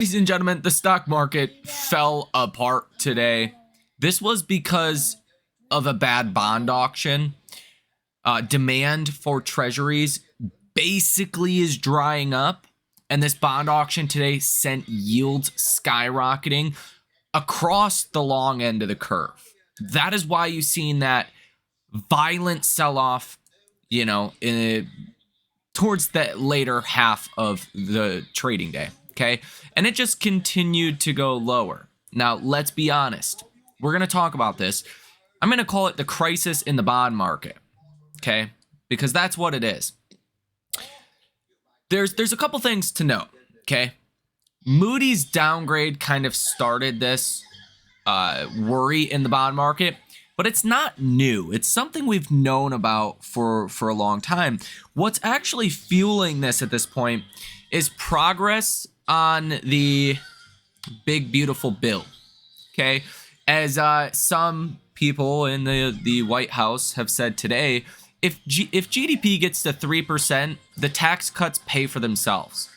Ladies and gentlemen, the stock market fell apart today. This was because of a bad bond auction. Demand for treasuries basically is drying up, and this bond auction today sent yields skyrocketing across the long end of the curve. That is why you've seen that violent sell-off, towards the later half of the trading day. Okay. And it just continued to go lower. Now, let's be honest. We're going to talk about this. I'm going to call it the crisis in the bond market. Okay. Because that's what it is. There's a couple things to note. Okay. Moody's downgrade kind of started this worry in the bond market, but it's not new. It's something we've known about for a long time. What's actually fueling this at this point is progress on the big, beautiful bill. Okay. As some people in the White House have said today, if GDP gets to 3%, the tax cuts pay for themselves.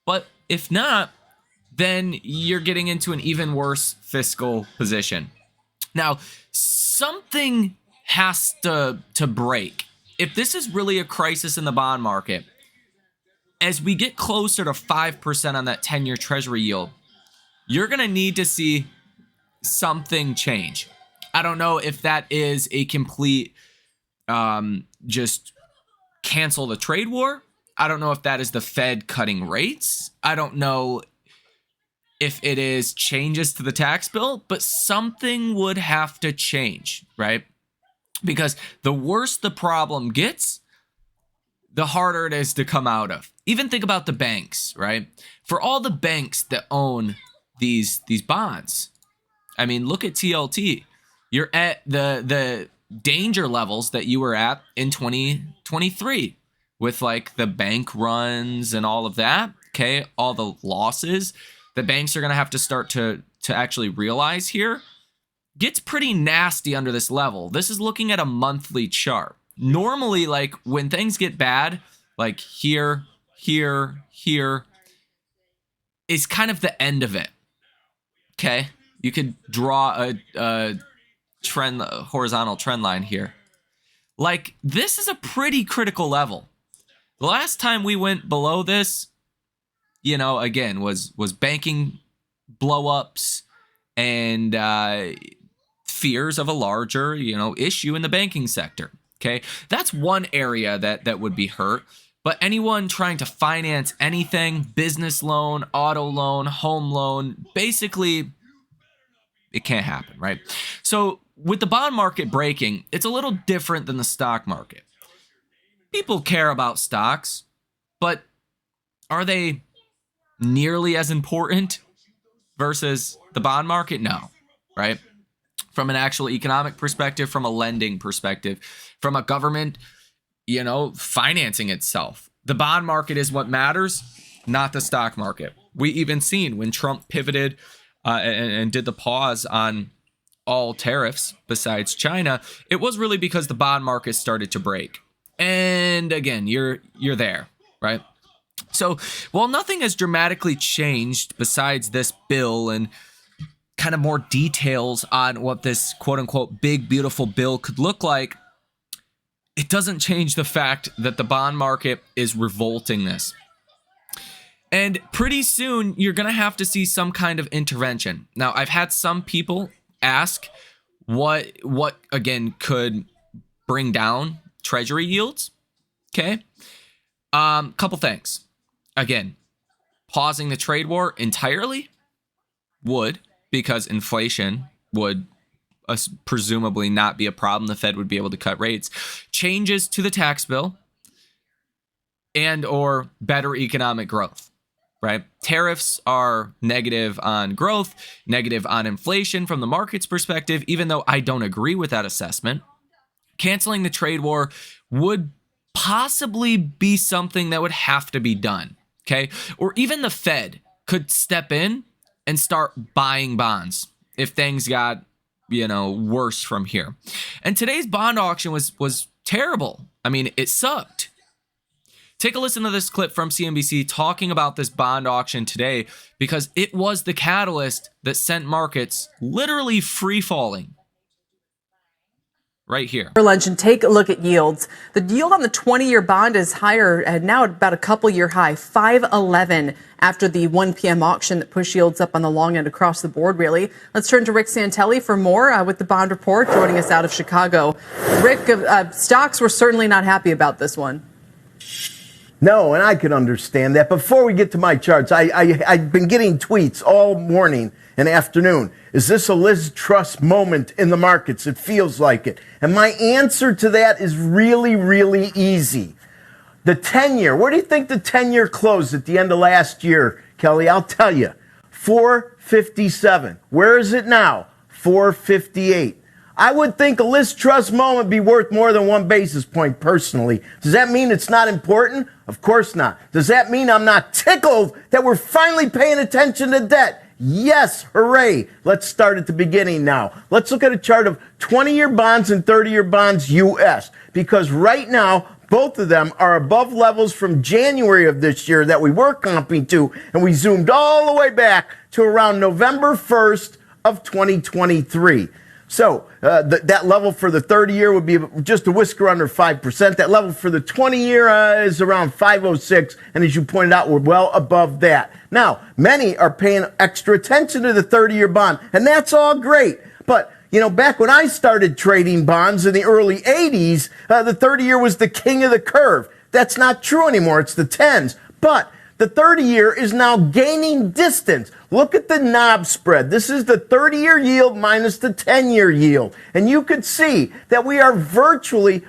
But if not, then you're getting into an even worse fiscal position. Now, something has to break. If this is really a crisis in the bond market, as we get closer to 5% on that 10-year treasury yield, you're going to need to see something change. I don't know if that is a complete just cancel the trade war. I don't know if that is the Fed cutting rates. I don't know if it is changes to the tax bill, but something would have to change, right? Because the worse the problem gets, the harder it is to come out of. Even think about the banks, right? For all the banks that own these bonds, I mean, look at TLT. You're at the danger levels that you were at in 2023 with like the bank runs and all of that, okay? All the losses the banks are going to have to start to actually realize here gets pretty nasty under this level. This is looking at a monthly chart. Normally, like when things get bad, like here is kind of the end of it. Okay. You could draw a horizontal trend line here. Like this is a pretty critical level. The last time we went below this, again, was banking blow-ups and fears of a larger, issue in the banking sector. Okay, that's one area that would be hurt. But anyone trying to finance anything, business loan, auto loan, home loan, basically, it can't happen, right? So with the bond market breaking, it's a little different than the stock market. People care about stocks, but are they nearly as important versus the bond market? No, right? From an actual economic perspective, from a lending perspective, from a government, financing itself. The bond market is what matters, not the stock market. We even seen when Trump pivoted and did the pause on all tariffs besides China, it was really because the bond market started to break. And again, you're there, right? So while nothing has dramatically changed besides this bill and kind of more details on what this quote unquote big, beautiful bill could look like, it doesn't change the fact that the bond market is revolting this. And pretty soon you're going to have to see some kind of intervention. Now, I've had some people ask what again could bring down treasury yields. Okay. Couple things. Again, pausing the trade war entirely would, because inflation would presumably not be a problem. The Fed would be able to cut rates. Changes to the tax bill and or better economic growth, right? Tariffs are negative on growth, negative on inflation from the market's perspective, even though I don't agree with that assessment. Canceling the trade war would possibly be something that would have to be done. Okay. Or even the Fed could step in and start buying bonds if things got, worse from here. And today's bond auction was terrible. I mean, it sucked. Take a listen to this clip from CNBC talking about this bond auction today, because it was the catalyst that sent markets literally free falling. Right here. For lunch and take a look at yields. The yield on the 20-year bond is higher, now at about a couple-year high, 5.11 after the 1 p.m. auction that pushed yields up on the long end across the board, really. Let's turn to Rick Santelli for more with the Bond Report, joining us out of Chicago. Rick, stocks were certainly not happy about this one. No, and I can understand that. Before we get to my charts, I've been getting tweets all morning and afternoon. Is this a Liz Truss moment in the markets? It feels like it. And my answer to that is really, really easy. The 10-year, where do you think the 10-year closed at the end of last year, Kelly? I'll tell you, 457. Where is it now? 458. I would think a Liz Truss moment be worth more than 1 basis point personally. Does that mean it's not important? Of course not. Does that mean I'm not tickled that we're finally paying attention to debt? Yes, hooray. Let's start at the beginning now. Let's look at a chart of 20-year bonds and 30-year bonds U.S. because right now, both of them are above levels from January of this year that we were comping to, and we zoomed all the way back to around November 1st of 2023. So that level for the 30-year would be just a whisker under 5%. That level for the 20-year is around 506. And as you pointed out, we're well above that. Now, many are paying extra attention to the 30-year bond, and that's all great. But, you know, back when I started trading bonds in the early 80s, the 30-year was the king of the curve. That's not true anymore. It's the 10s. But the 30-year is now gaining distance. Look at the knob spread. This is the 30-year yield minus the 10-year yield. And you could see that we are virtually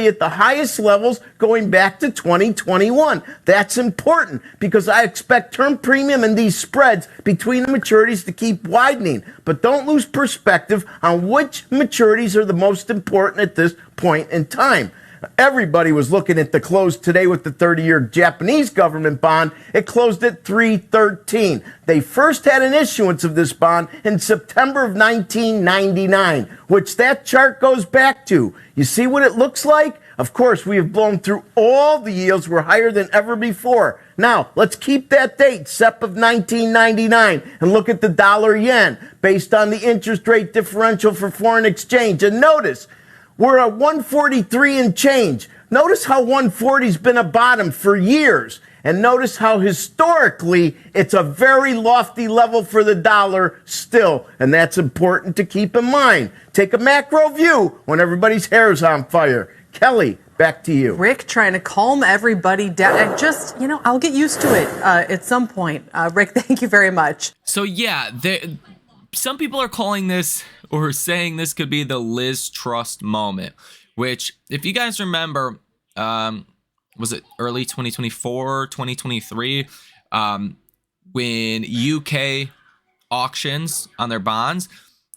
at the highest levels going back to 2021. That's important because I expect term premium and these spreads between the maturities to keep widening. But don't lose perspective on which maturities are the most important at this point in time. Everybody was looking at the close today with the 30-year Japanese government bond. It closed at 313. They first had an issuance of this bond in September of 1999, which that chart goes back to. You see what it looks like? Of course, we have blown through all the yields were higher than ever before. Now, let's keep that date, SEP of 1999, and look at the dollar yen based on the interest rate differential for foreign exchange. And notice, we're at 143 and change. Notice how 140's been a bottom for years. And notice how historically it's a very lofty level for the dollar still. And that's important to keep in mind. Take a macro view when everybody's hair is on fire. Kelly, back to you. Rick trying to calm everybody down. Just, I'll get used to it at some point. Rick, thank you very much. So yeah, some people are calling this or saying this could be the Liz Truss moment, which, if you guys remember, was it early 2024, 2023, when UK auctions on their bonds,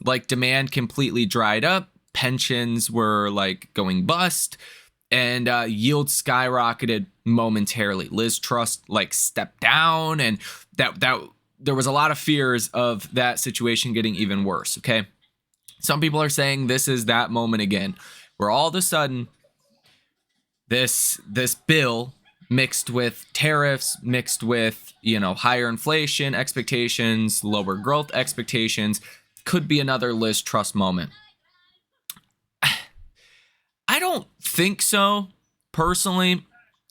like demand completely dried up, pensions were like going bust, and yields skyrocketed momentarily. Liz Truss like stepped down, and that there was a lot of fears of that situation getting even worse, okay? Some people are saying this is that moment again, where all of a sudden this bill mixed with tariffs, mixed with, higher inflation expectations, lower growth expectations, could be another Liz Truss moment. I don't think so, personally,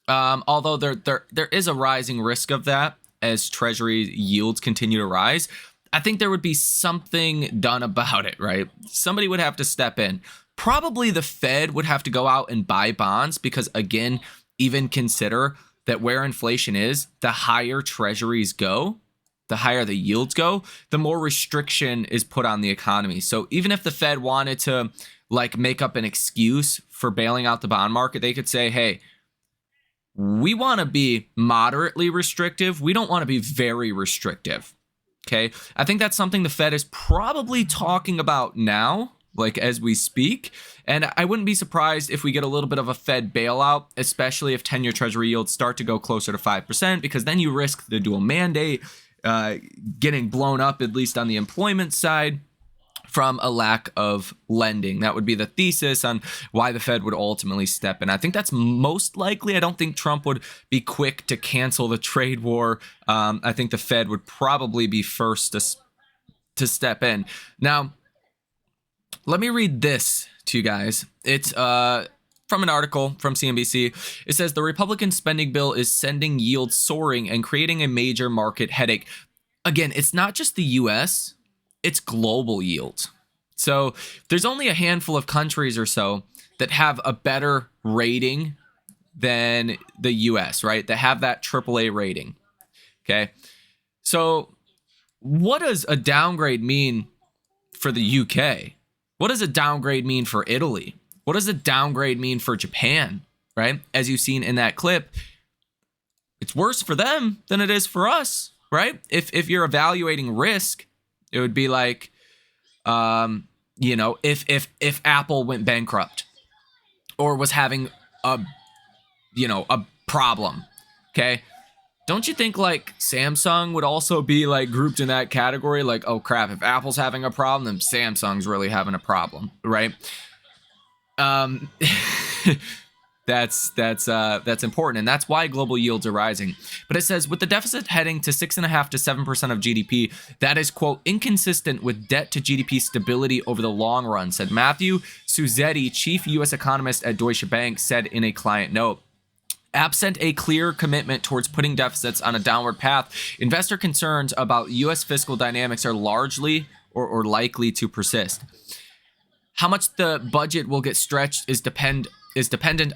although there is a rising risk of that as Treasury yields continue to rise. I think there would be something done about it, right? Somebody would have to step in. Probably the Fed would have to go out and buy bonds because, again, even consider that where inflation is, the higher treasuries go, the higher the yields go, the more restriction is put on the economy. So even if the Fed wanted to make up an excuse for bailing out the bond market, they could say, hey, we want to be moderately restrictive. We don't want to be very restrictive. Okay, I think that's something the Fed is probably talking about now, as we speak. And I wouldn't be surprised if we get a little bit of a Fed bailout, especially if 10-year Treasury yields start to go closer to 5%, because then you risk the dual mandate getting blown up, at least on the employment side, from a lack of lending. That would be the thesis on why the Fed would ultimately step in. I think that's most likely. I don't think Trump would be quick to cancel the trade war. I think the Fed would probably be first to step in. Now, let me read this to you guys. It's from an article from CNBC. It says the Republican spending bill is sending yields soaring and creating a major market headache. Again, it's not just the U.S., it's global yields. So there's only a handful of countries or so that have a better rating than the US, right? That have that AAA rating. Okay. So what does a downgrade mean for the UK? What does a downgrade mean for Italy? What does a downgrade mean for Japan, right? As you've seen in that clip, it's worse for them than it is for us, right? If you're evaluating risk, it would be like, if Apple went bankrupt or was having a problem, okay? Don't you think like Samsung would also be like grouped in that category? Like, oh crap, if Apple's having a problem, then Samsung's really having a problem, right? That's important, and that's why global yields are rising. But it says, with the deficit heading to 6.5 to 7% of GDP, that is, quote, inconsistent with debt to GDP stability over the long run, said Matthew Suzzetti, chief U.S. economist at Deutsche Bank, said in a client note. Absent a clear commitment towards putting deficits on a downward path, investor concerns about U.S. fiscal dynamics are largely or likely to persist. How much the budget will get stretched is dependent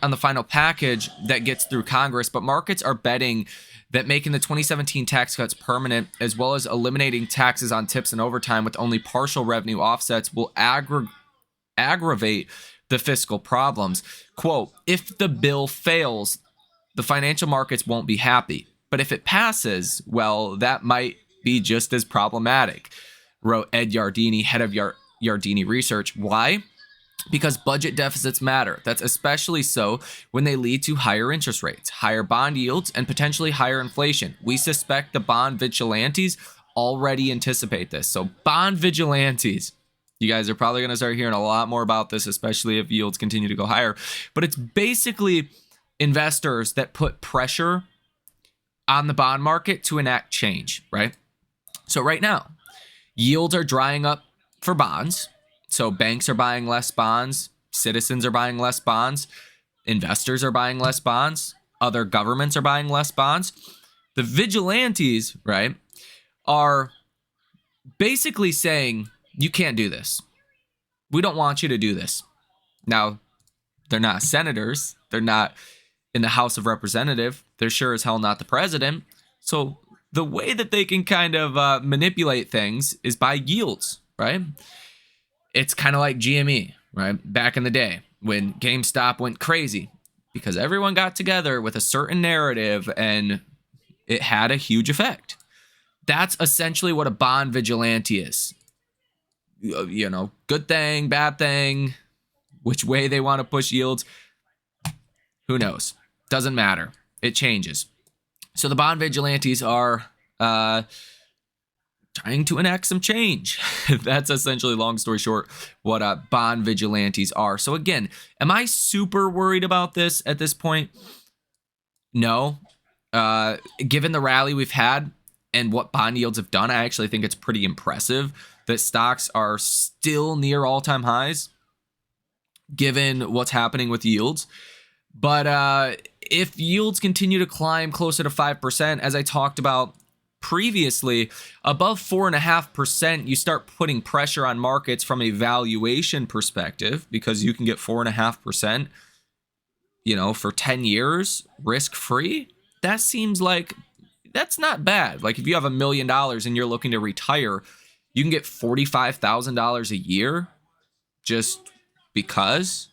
on the final package that gets through Congress, but markets are betting that making the 2017 tax cuts permanent, as well as eliminating taxes on tips and overtime with only partial revenue offsets, will aggravate the fiscal problems. Quote, if the bill fails, the financial markets won't be happy. But if it passes, well, that might be just as problematic, wrote Ed Yardini, head of Yardini Research. Why? Because budget deficits matter. That's especially so when they lead to higher interest rates, higher bond yields, and potentially higher inflation. We suspect the bond vigilantes already anticipate this. So bond vigilantes, you guys are probably going to start hearing a lot more about this, especially if yields continue to go higher. But it's basically investors that put pressure on the bond market to enact change, right? So right now, yields are drying up for bonds. So banks are buying less bonds, citizens are buying less bonds, investors are buying less bonds, other governments are buying less bonds. The vigilantes, right, are basically saying, you can't do this. We don't want you to do this. Now, they're not senators. They're not in the House of Representatives. They're sure as hell not the president. So the way that they can kind of manipulate things is by yields, right? It's kind of like GME, right? Back in the day when GameStop went crazy because everyone got together with a certain narrative and it had a huge effect. That's essentially what a bond vigilante is. You know, good thing, bad thing, which way they want to push yields, who knows? Doesn't matter. It changes. So the bond vigilantes are trying to enact some change. That's essentially, long story short, what bond vigilantes are. So again, am I super worried about this at this point? No. Given the rally we've had and what bond yields have done, I actually think it's pretty impressive that stocks are still near all-time highs, given what's happening with yields. But if yields continue to climb closer to 5%, as I talked about previously, above 4.5%, you start putting pressure on markets from a valuation perspective, because you can get 4.5%, for 10 years risk-free. That seems like that's not bad. Like if you have $1 million and you're looking to retire, you can get $45,000 a year just because.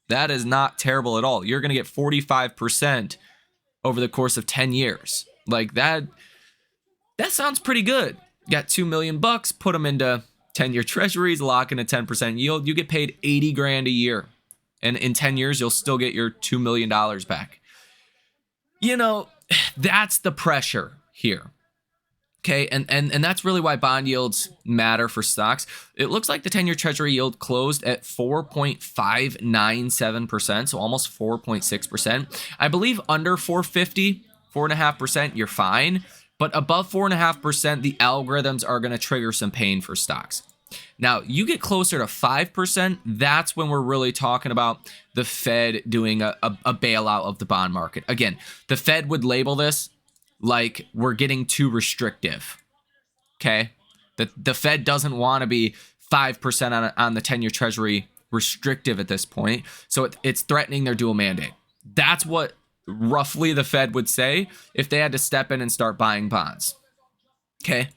That is not terrible at all. You're going to get 45% over the course of 10 years. Like that sounds pretty good. You got $2 million, put them into 10-year treasuries, lock in a 10% yield. You get paid $80,000 a year. And in 10 years, you'll still get your $2 million back. That's the pressure here. Okay, and that's really why bond yields matter for stocks. It looks like the 10-year Treasury yield closed at 4.597%, so almost 4.6%. I believe under 4.50, 4.5%, you're fine. But above 4.5%, the algorithms are going to trigger some pain for stocks. Now, you get closer to 5%, that's when we're really talking about the Fed doing a bailout of the bond market. Again, the Fed would label this like we're getting too restrictive, okay? The Fed doesn't want to be 5% on the 10-year Treasury restrictive at this point, so it's threatening their dual mandate. That's what roughly the Fed would say if they had to step in and start buying bonds, okay?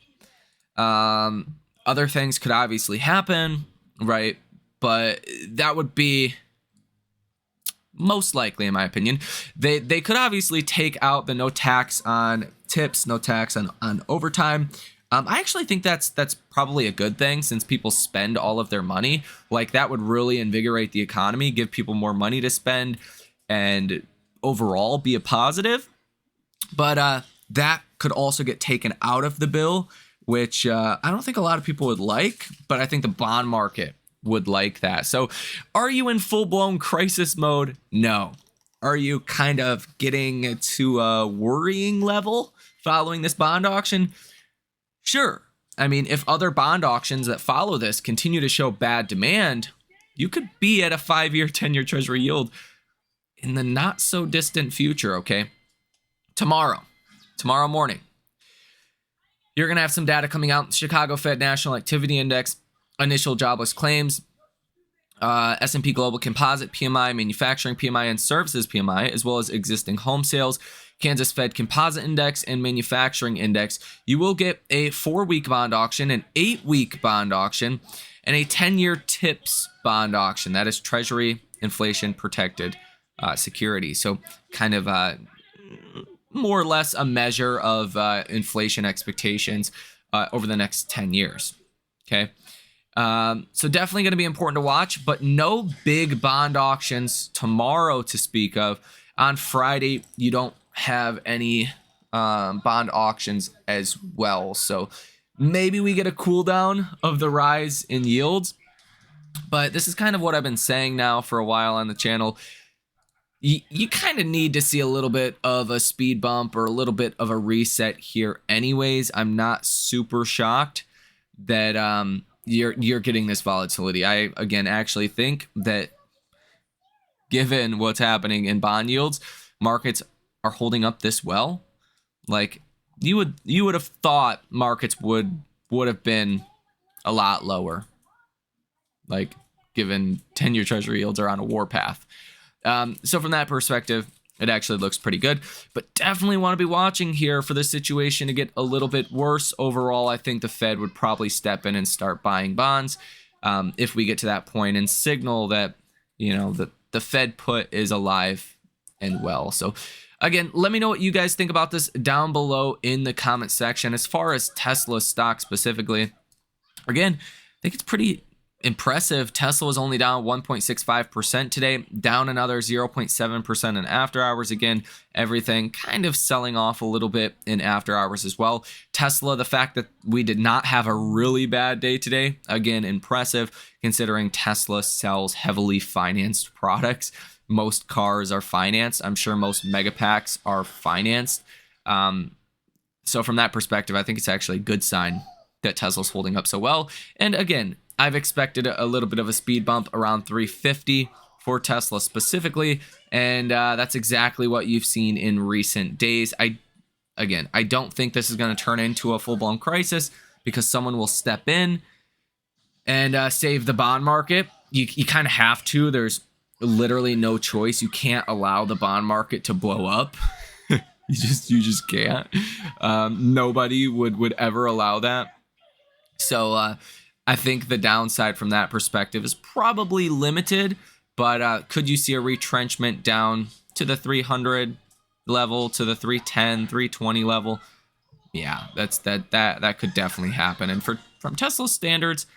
Other things could obviously happen, right? But that would be most likely, in my opinion. They could obviously take out the no tax on tips, no tax on overtime. I actually think that's probably a good thing, since people spend all of their money. Like, that would really invigorate the economy, give people more money to spend, and overall be a positive. But that could also get taken out of the bill, which I don't think a lot of people would like, but I think the bond market would like that. So are you in full-blown crisis mode? No. Are you kind of getting to a worrying level following this bond auction? Sure. I mean, if other bond auctions that follow this continue to show bad demand, you could be at a 5-year, 10-year Treasury yield in the not so distant future, okay? Tomorrow morning, you're going to have some data coming out. Chicago Fed National Activity Index, initial jobless claims, S&P Global Composite PMI, Manufacturing PMI, and Services PMI, as well as existing home sales, Kansas Fed Composite Index, and Manufacturing Index. You will get a 4-week bond auction, an 8-week bond auction, and a 10-year TIPS bond auction. That is Treasury Inflation Protected Security. So kind of more or less a measure of inflation expectations over the next 10 years. Okay. So definitely going to be important to watch, but no big bond auctions tomorrow to speak of. On Friday, you don't have any bond auctions as well. So maybe we get a cool down of the rise in yields, but this is kind of what I've been saying now for a while on the channel. You kind of need to see a little bit of a speed bump or a little bit of a reset here anyways. I'm not super shocked that you're getting this volatility. I, again, actually think that given what's happening in bond yields, markets are holding up this well. Like, you would have thought markets would have been a lot lower, like, given 10-year Treasury yields are on a warpath. So from that perspective, it actually looks pretty good, but definitely want to be watching here for the situation to get a little bit worse. Overall, I think the Fed would probably step in and start buying bonds if we get to that point, and signal that, you know, the Fed put is alive and well. So again, let me know what you guys think about this down below in the comment section. As far as Tesla stock specifically, again, I think it's pretty impressive. Tesla was only down 1.65% today, down another 0.7% in after hours. Again, everything kind of selling off a little bit in after hours as well. Tesla, the fact that we did not have a really bad day today, again, impressive considering Tesla sells heavily financed products. Most cars are financed. I'm sure most mega packs are financed. So from that perspective, I think it's actually a good sign that Tesla's holding up so well. And again, I've expected a little bit of a speed bump around 350 for Tesla specifically, and that's exactly what you've seen in recent days. I don't think this is going to turn into a full-blown crisis, because someone will step in and save the bond market. You kind of have to. There's literally no choice. You can't allow the bond market to blow up. You just can't. Nobody would ever allow that. So I think the downside from that perspective is probably limited, but could you see a retrenchment down to the 300 level, to the 310, 320 level? Yeah, that could definitely happen. And from Tesla standards,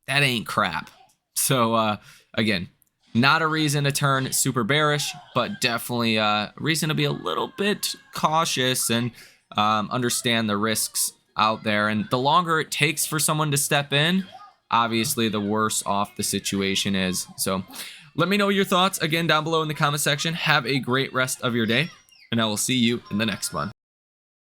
that ain't crap. So again, not a reason to turn super bearish, but definitely a reason to be a little bit cautious and understand the risks out there. And the longer it takes for someone to step in, obviously the worse off the situation is. So let me know your thoughts again down below in the comment section. Have a great rest of your day, and I will see you in the next one.